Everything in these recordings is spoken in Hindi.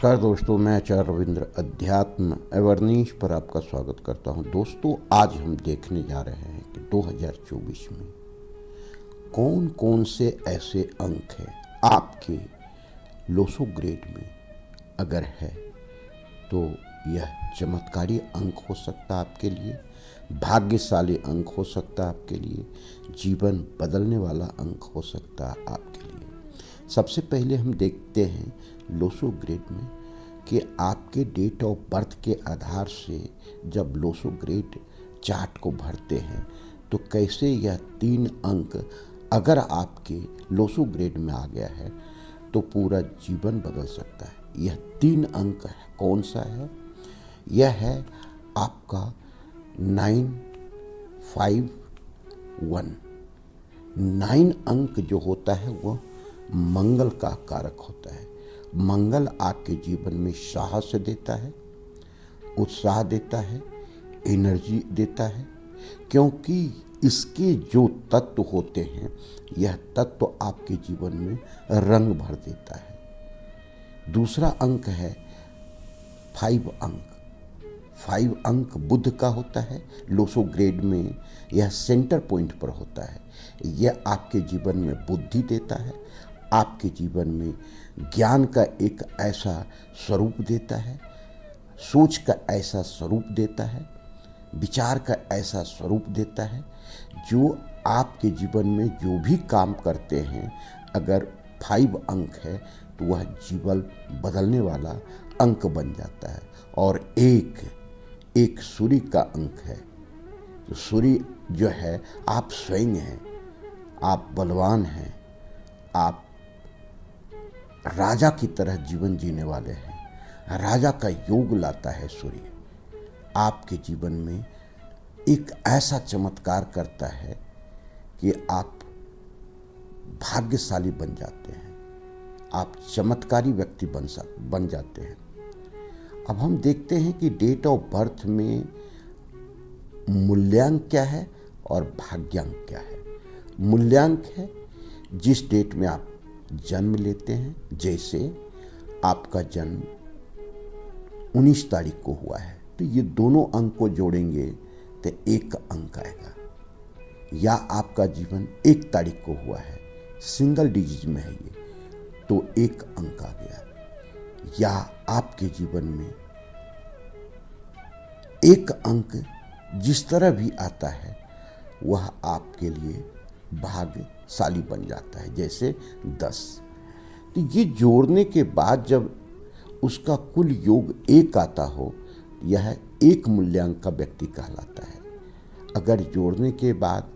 नमस्कार दोस्तों, मैं आचार्य रविंद्र अध्यात्म अवर्नीश पर आपका स्वागत करता हूं। दोस्तों, आज हम देखने जा रहे हैं कि 2024 में कौन कौन से ऐसे अंक हैं आपके लोसो ग्रेड में। अगर है तो यह चमत्कारी अंक हो सकता है आपके लिए, भाग्यशाली अंक हो सकता है आपके लिए, जीवन बदलने वाला अंक हो सकता है आपके लिए। सबसे पहले हम देखते हैं लोसो ग्रेड में कि आपके डेट ऑफ बर्थ के आधार से जब लोसो ग्रेड चार्ट को भरते हैं तो कैसे यह 3 अंक अगर आपके लोसो ग्रेड में आ गया है तो पूरा जीवन बदल सकता है। यह 3 अंक है, कौन सा है? यह है आपका 951। 9 अंक जो होता है वह मंगल का कारक होता है। मंगल आपके जीवन में साहस देता है, उत्साह देता है, एनर्जी देता है, क्योंकि इसके जो तत्व होते हैं यह तत्व आपके जीवन में रंग भर देता है। दूसरा अंक है 5 अंक। 5 अंक बुध का होता है। लोसो ग्रेड में यह सेंटर पॉइंट पर होता है। यह आपके जीवन में बुद्धि देता है, आपके जीवन में ज्ञान का एक ऐसा स्वरूप देता है, सोच का ऐसा स्वरूप देता है, विचार का ऐसा स्वरूप देता है जो आपके जीवन में जो भी काम करते हैं, अगर 5 अंक है तो वह जीवन बदलने वाला अंक बन जाता है। और एक सूर्य का अंक है। तो सूर्य जो है, आप स्वयं हैं, आप बलवान हैं, आप राजा की तरह जीवन जीने वाले हैं। राजा का योग लाता है सूर्य। आपके जीवन में एक ऐसा चमत्कार करता है कि आप भाग्यशाली बन जाते हैं, आप चमत्कारी व्यक्ति बन जाते हैं। अब हम देखते हैं कि डेट ऑफ बर्थ में मूल्यांक क्या है और भाग्यांक क्या है। मूल्यांक है जिस डेट में आप जन्म लेते हैं। जैसे आपका जन्म 19 तारीख को हुआ है तो ये दोनों अंक को जोड़ेंगे तो 1 अंक आएगा। या आपका जीवन 1 तारीख को हुआ है, सिंगल डिजिट में है ये, तो 1 अंक आ गया। या आपके जीवन में 1 अंक जिस तरह भी आता है वह आपके लिए भाग्यशाली बन जाता है, जैसे 10। तो ये जोड़ने के बाद जब उसका कुल योग 1 आता हो, यह 1 मूल्यांक का व्यक्ति कहलाता है। अगर जोड़ने के बाद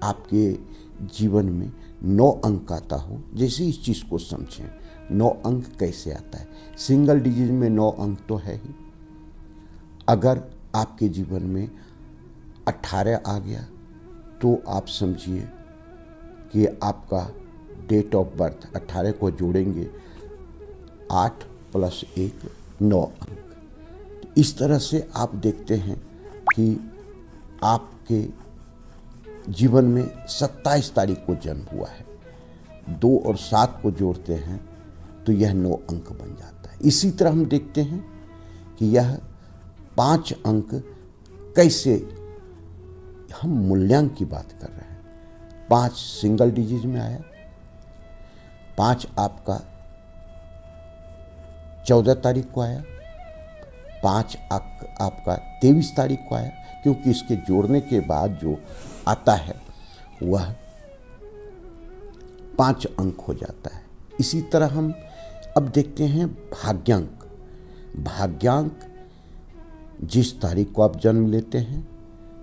आपके जीवन में 9 अंक आता हो, जैसे इस चीज़ को समझें, 9 अंक कैसे आता है। सिंगल डिजिट में 9 अंक तो है ही। अगर आपके जीवन में 18 आ गया तो आप समझिए कि आपका डेट ऑफ बर्थ 18 को जोड़ेंगे 8 + 1 9 अंक। इस तरह से आप देखते हैं कि आपके जीवन में 27 तारीख को जन्म हुआ है, 2 और 7 को जोड़ते हैं तो यह 9 अंक बन जाता है। इसी तरह हम देखते हैं कि यह 5 अंक कैसे, हम मूल्यांक की बात कर रहे हैं। 5 सिंगल डिजिट में आया, 5 आपका 14 तारीख को आया, 5 आपका 23 तारीख को आया, क्योंकि इसके जोड़ने के बाद जो आता है वह 5 अंक हो जाता है। इसी तरह हम अब देखते हैं भाग्यांक। भाग्यांक जिस तारीख को आप जन्म लेते हैं,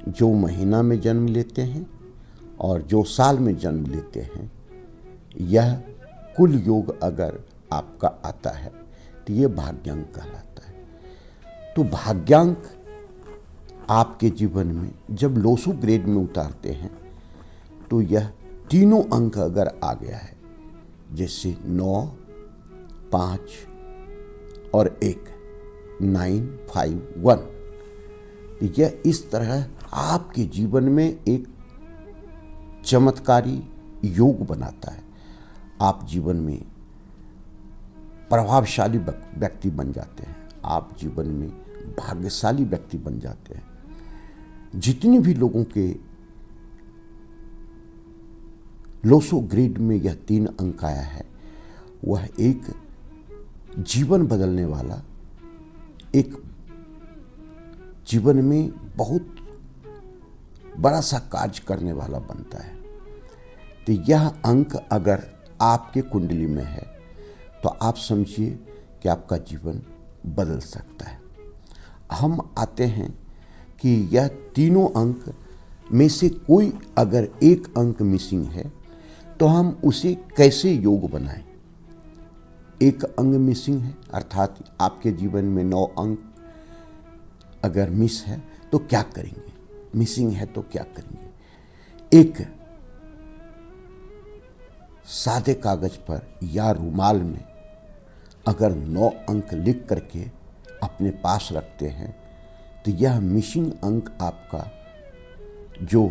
जो महीना में जन्म लेते हैं और जो साल में जन्म लेते हैं, यह कुल योग अगर आपका आता है तो यह भाग्यांक कहलाता है। तो भाग्यांक आपके जीवन में जब लोसो ग्रेड में उतारते हैं तो यह तीनों अंक अगर आ गया है, जैसे 9, 5 और 1, 951, यह इस तरह आपके जीवन में एक चमत्कारी योग बनाता है। आप जीवन में प्रभावशाली व्यक्ति बन जाते हैं, आप जीवन में भाग्यशाली व्यक्ति बन जाते हैं। जितने भी लोगों के लोसो ग्रेड में यह 3 अंक आया है, वह एक जीवन बदलने वाला, एक जीवन में बहुत बड़ा सा कार्य करने वाला बनता है। तो यह अंक अगर आपके कुंडली में है तो आप समझिए कि आपका जीवन बदल सकता है। हम आते हैं कि यह तीनों अंक में से कोई अगर एक अंक मिसिंग है तो हम उसे कैसे योग बनाएं। एक अंग मिसिंग है अर्थात आपके जीवन में 9 अंक अगर मिस है तो क्या करेंगे, मिसिंग है तो क्या करेंगे। एक सादे कागज पर या रुमाल में अगर 9 अंक लिख करके अपने पास रखते हैं तो यह मिसिंग अंक आपका जो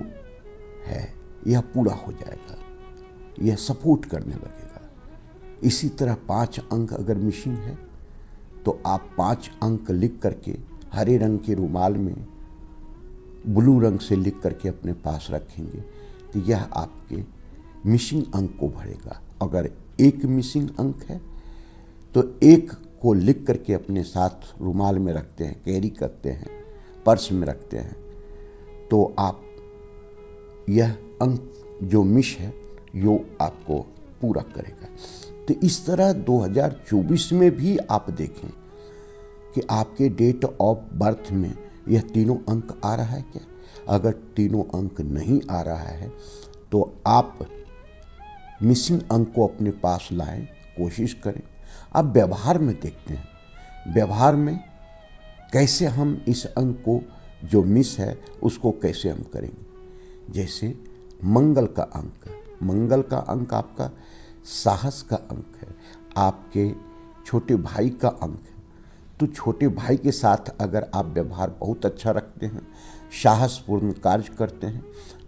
है यह पूरा हो जाएगा, यह सपोर्ट करने लगेगा। इसी तरह 5 अंक अगर मिसिंग है तो आप 5 अंक लिख करके हरे रंग के रुमाल में ब्लू रंग से लिख करके अपने पास रखेंगे तो यह आपके मिसिंग अंक को भरेगा। अगर एक मिसिंग अंक है तो एक को लिख करके अपने साथ रुमाल में रखते हैं, कैरी करते हैं, पर्स में रखते हैं, तो आप यह अंक जो मिस है यो आपको पूरा करेगा। तो इस तरह 2024 में भी आप देखें कि आपके डेट ऑफ बर्थ में यह तीनों अंक आ रहा है क्या। अगर तीनों अंक नहीं आ रहा है तो आप मिसिंग अंक को अपने पास लाएं, कोशिश करें। अब व्यवहार में देखते हैं, व्यवहार में कैसे हम इस अंक को जो मिस है उसको कैसे हम करेंगे। जैसे मंगल का अंक, मंगल का अंक आपका साहस का अंक है, आपके छोटे भाई का अंक है। तो छोटे भाई के साथ अगर आप व्यवहार बहुत अच्छा रखते हैं, साहसपूर्ण कार्य करते हैं,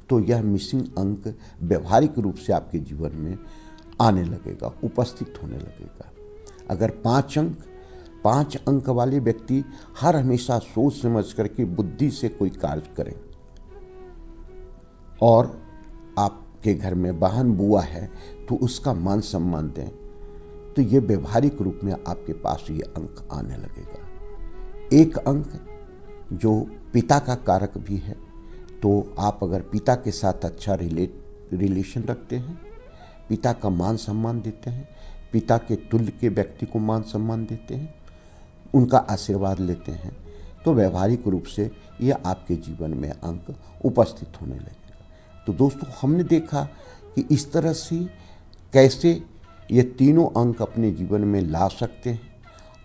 तो यह मिसिंग अंक व्यवहारिक रूप से आपके जीवन में आने लगेगा, उपस्थित होने लगेगा। अगर 5 अंक वाले व्यक्ति हर हमेशा सोच समझ करके बुद्धि से कोई कार्य करें और आपके घर में बहन बुआ है तो उसका मान सम्मान दें, तो ये व्यवहारिक रूप में आपके पास ये अंक आने लगेगा। एक अंक जो पिता का कारक भी है, तो आप अगर पिता के साथ अच्छा रिलेशन रखते हैं, पिता का मान सम्मान देते हैं, पिता के तुल्य के व्यक्ति को मान सम्मान देते हैं, उनका आशीर्वाद लेते हैं, तो व्यवहारिक रूप से यह आपके जीवन में अंक उपस्थित होने लगेगा। तो दोस्तों, हमने देखा कि इस तरह से कैसे ये तीनों अंक अपने जीवन में ला सकते हैं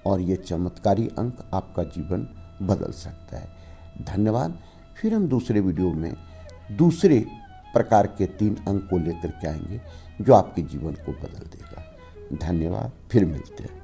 और ये चमत्कारी अंक आपका जीवन बदल सकता है। धन्यवाद। फिर हम दूसरे वीडियो में दूसरे प्रकार के 3 अंक को लेकर के आएंगे जो आपके जीवन को बदल देगा। धन्यवाद। फिर मिलते हैं।